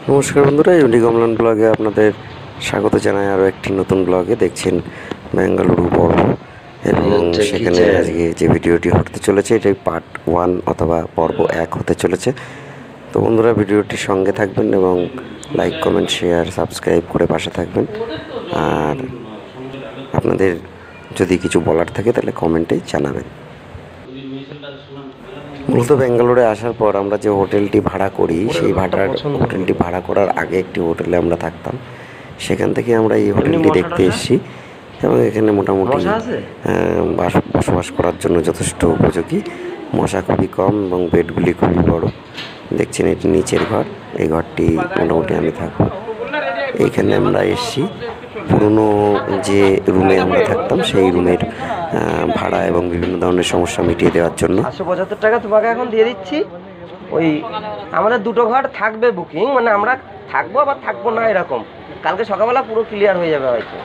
নমস্কার বন্ধুরা, ইউনিক অমলান ব্লগে আপনাদের স্বাগত জানাই। আরও একটি নতুন ব্লগে দেখছেন বেঙ্গালুরু পর্ব, এবং সেখানে আজকে যে ভিডিওটি হতে চলেছে এটাই পার্ট 1 অথবা পর্ব 1 হতে চলেছে। তো বন্ধুরা, ভিডিওটির সঙ্গে থাকবেন এবং লাইক, কমেন্ট, শেয়ার, সাবস্ক্রাইব করে পাশে থাকবেন। আর আপনাদের যদি কিছু বলার থাকে তাহলে কমেন্টে জানাবেন। মূলত বেঙ্গালুরুরে আসার পর আমরা যে হোটেলটি ভাড়া করি, সেই হোটেলটি ভাড়া করার আগে একটি হোটেলে আমরা থাকতাম। সেখান থেকে আমরা এই হোটেলটি দেখতে এসেছি, এবং এখানে মোটামুটি বসবাস করার জন্য যথেষ্ট উপযোগী। মশা খুবই কম এবং বেডগুলি খুবই বড়। দেখছেন এটি নিচের ঘর, এই ঘরটি মোটামুটি আমি থাকবো। এইখানে আমরা এসেছি পুরনো যে রুমে আমরা থাকতাম সেই রুমের ভাড়া এবং বিভিন্ন ধরনের সমস্যা মিটিয়ে দেওয়ার জন্য। 875 টাকা তোমাকে এখন দিয়ে দিচ্ছি। ওই আমাদের দুটো ঘর থাকবে বুকিং, মানে আমরা থাকবো আবার থাকবো না এরকম। কালকে সকালবেলা পুরো ক্লিয়ার হয়ে যাবে হয়তো,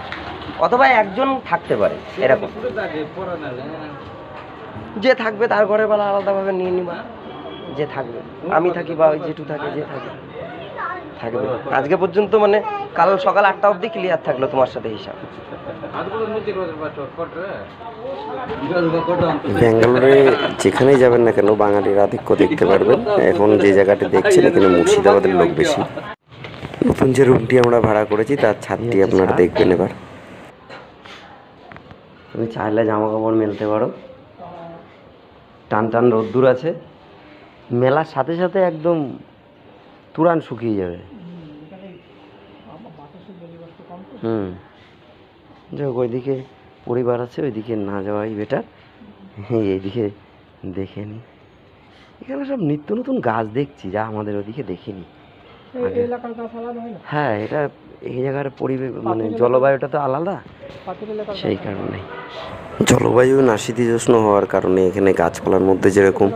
অথবা একজন থাকতে পারে এরকম। যে থাকবে তার ঘরের বেলা আলাদাভাবে নিয়ে নিবা। যে থাকবে, আমি থাকি বা ওই জেঠু থাকে, যে থাকে থাকবে। আজকে পর্যন্ত মানে কাল সকাল 8টা অবধি ক্লিয়ার থাকলো তোমার সাথে হিসাব। ব্যাঙ্গালোরে যেখানেই যাবেন না কেন বাঙালির আধিক্য দেখতে পারবেন। এখন যে জায়গাটি দেখছেন এখানে মুর্শিদাবাদের লোক বেশি। নতুন যে রুমটি আমরা ভাড়া করেছি তার ছাদটি আপনারা দেখবেন। এবার তুমি চাইলে জামা কাপড় মেলতে পারো। টান টান রোদ্দুর আছে, মেলার সাথে সাথে একদম তুরান শুকিয়ে যাবে। যাই ওইদিকে পরিবার আছে, ওইদিকে না যাওয়াই বেটার। এইদিকে দেখে নি, এখানে সব নিত্য নতুন গাছ দেখছি যা আমাদের ওদিকে দেখিনি। হ্যাঁ, এটা এই জায়গার পরিবেশ মানে জলবায়ুটা তো আলাদা, সেই কারণেই। জলবায়ু নাতিশীতোষ্ণ হওয়ার কারণে এখানে গাছপালার মধ্যে যেরকম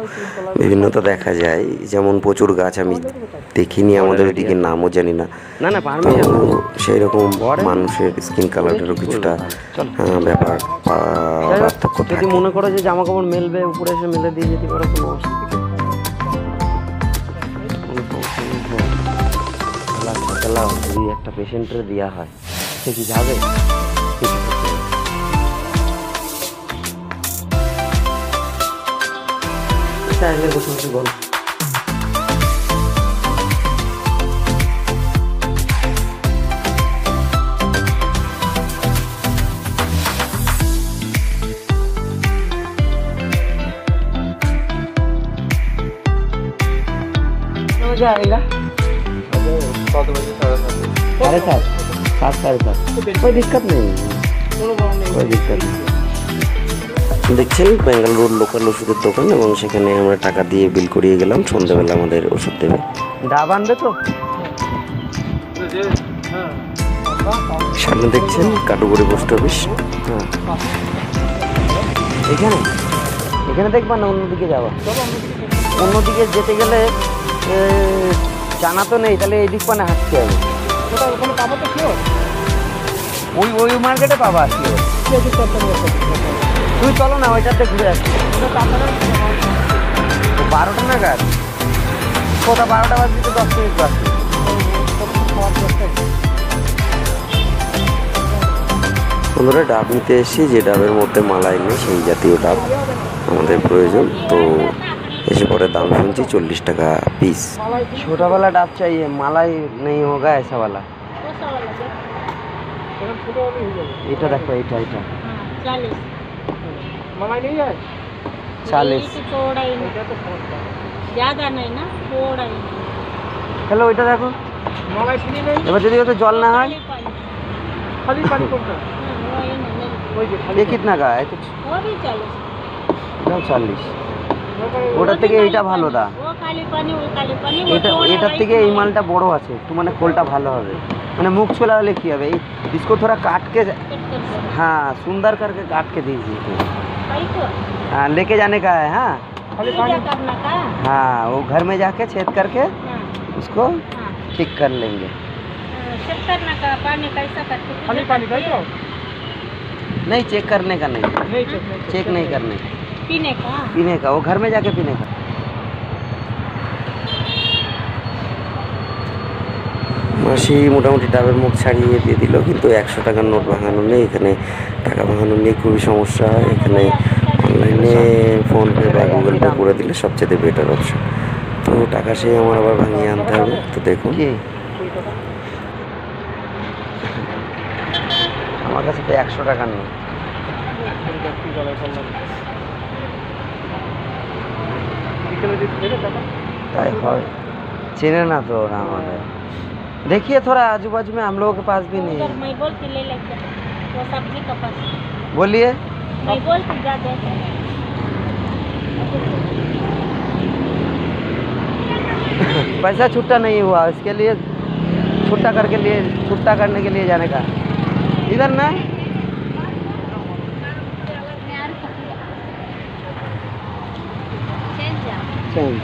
বিভিন্নতা দেখা যায়, যেমন প্রচুর গাছ আমি দেখিনি, আমাদের ওইদিকে নামও জানি না। সেই রকম মানুষের স্কিন কালারেরও কিছুটা ব্যাপার পার্থক্য থাকে। যদি মনে করো যে জামা কাপড় মেলবে, উপরে এসে মেলে দিয়ে যেতে পারো, কোনো অসুবিধা। যদি একটা পেশেন্টের দেওয়া হয় সে কি যাবে? চাইলে বসে বসে গল্প। जाएगा 7:30 7:30 कोई दिक्कत नहीं, कोई दिक्कत नहीं। দেখছেন বেঙ্গালুরুর লোকাল ওষুধের দোকান, এবং সেখানে আমরা টাকা দিয়ে বিল করিয়ে গেলাম। সন্ধ্যাবেলা আমাদের ওষুধ দেবে। ডাব আনবে তো। সামনে দেখছেন কাটুগুড়ি পোস্ট অফিস। এখানে এখানে দেখবা না অন্যদিকে যাওয়া? অন্যদিকে যেতে গেলে জানা তো নেই, তাহলে এই দিক পানে হাঁটতে হবে। ওই ওই মার্কেটে পাবা আর কি। তুই চলো না, ওইটাতে ঘুরে আসছি। 12টা নাগাদ, কোথা 12টা বাজে তো 10 মিনিট বাজছে। বন্ধুরা, ডাব নিতে এসেছি, যে ডাবের মধ্যে মালাই নেই সেই জাতীয় ডাব আমাদের প্রয়োজন। তো এসে পরে দাম শুনছি 40 টাকা পিস। छोटा वाला डाब चाहिए, मलाई नहीं होगा ऐसा वाला। এটা দেখো, এটা এটা 40 मलाई नहीं है 40 थोड़ा ही, ज्यादा नहीं ना, थोड़ा ही। হ্যালো, এটা দেখো मलाई फ्री नहीं। এবার যদি ওতে জল না হয়, खाली पानी कोनটা ये कितना का है? वो भी 40। ওটার থেকে এইটা ভালো দা। এটার থেকে এই মালটা বড় আছে একটু, মানে খোলটা ভালো হবে। মানে মুখ ছোলা হলে কি হবে, इसको थोड़ा काट के, हाँ सुंदर करके काट के दीजिए। हाँ, लेके जाने का है। हाँ हाँ, वो घर में जाके छेद करके उसको ठीक कर लेंगे। नहीं, चेक करने का नहीं, चेक नहीं करने का, पीने का वो घर में जाके पीने का। মাসি মোটামুটি ডাবের মুখ ছাড়িয়ে দিয়ে দিল, কিন্তু 100 টাকার নোট ভাঙানো নেই এখানে, টাকা ভাঙানো নিয়ে খুবই সমস্যা। এখানে অনলাইনে ফোনপে বা গুগল পে করে দিলে সবচেয়ে বেটার অপশন। তো টাকা সে আমার আবার ভাঙিয়ে আনতে হবে। তো দেখুন আমার কাছে তো 100 টাকা নেই। তাই হয়, চেনে না তো ওরা আমাদের। देखिए थोड़ा आजू बाजू में हम लोगों के पास भी नहीं है। मैं बोलती ले लेते वो सब्जी का पास बोलिए। मैं बोलती जा दे पैसा छुट्टा नहीं हुआ, इसके लिए छुट्टा करने के लिए जाने का। इधर ना चेंज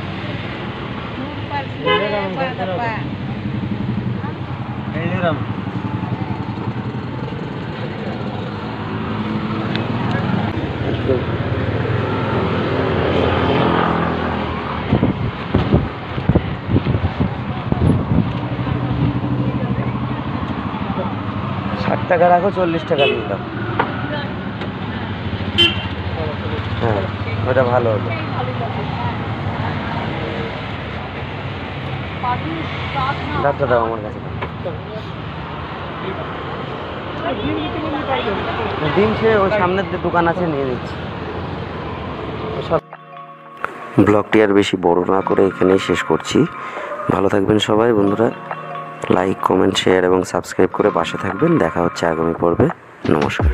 60 টাকা রাখো, 40 টাকা দিয়ে দাও। হ্যাঁ ওটা ভালো হলো। ডাবটা দাও আমার কাছে। ডিম সে ওই সামনের যে দোকান আছে নিয়ে নিচ্ছি। ব্লগটি আর বেশি বড় না করে এখানেই শেষ করছি। ভালো থাকবেন সবাই বন্ধুরা, লাইক কমেন্ট শেয়ার এবং সাবস্ক্রাইব করে পাশে থাকবেন। দেখা হচ্ছে আগামী পর্বে। নমস্কার।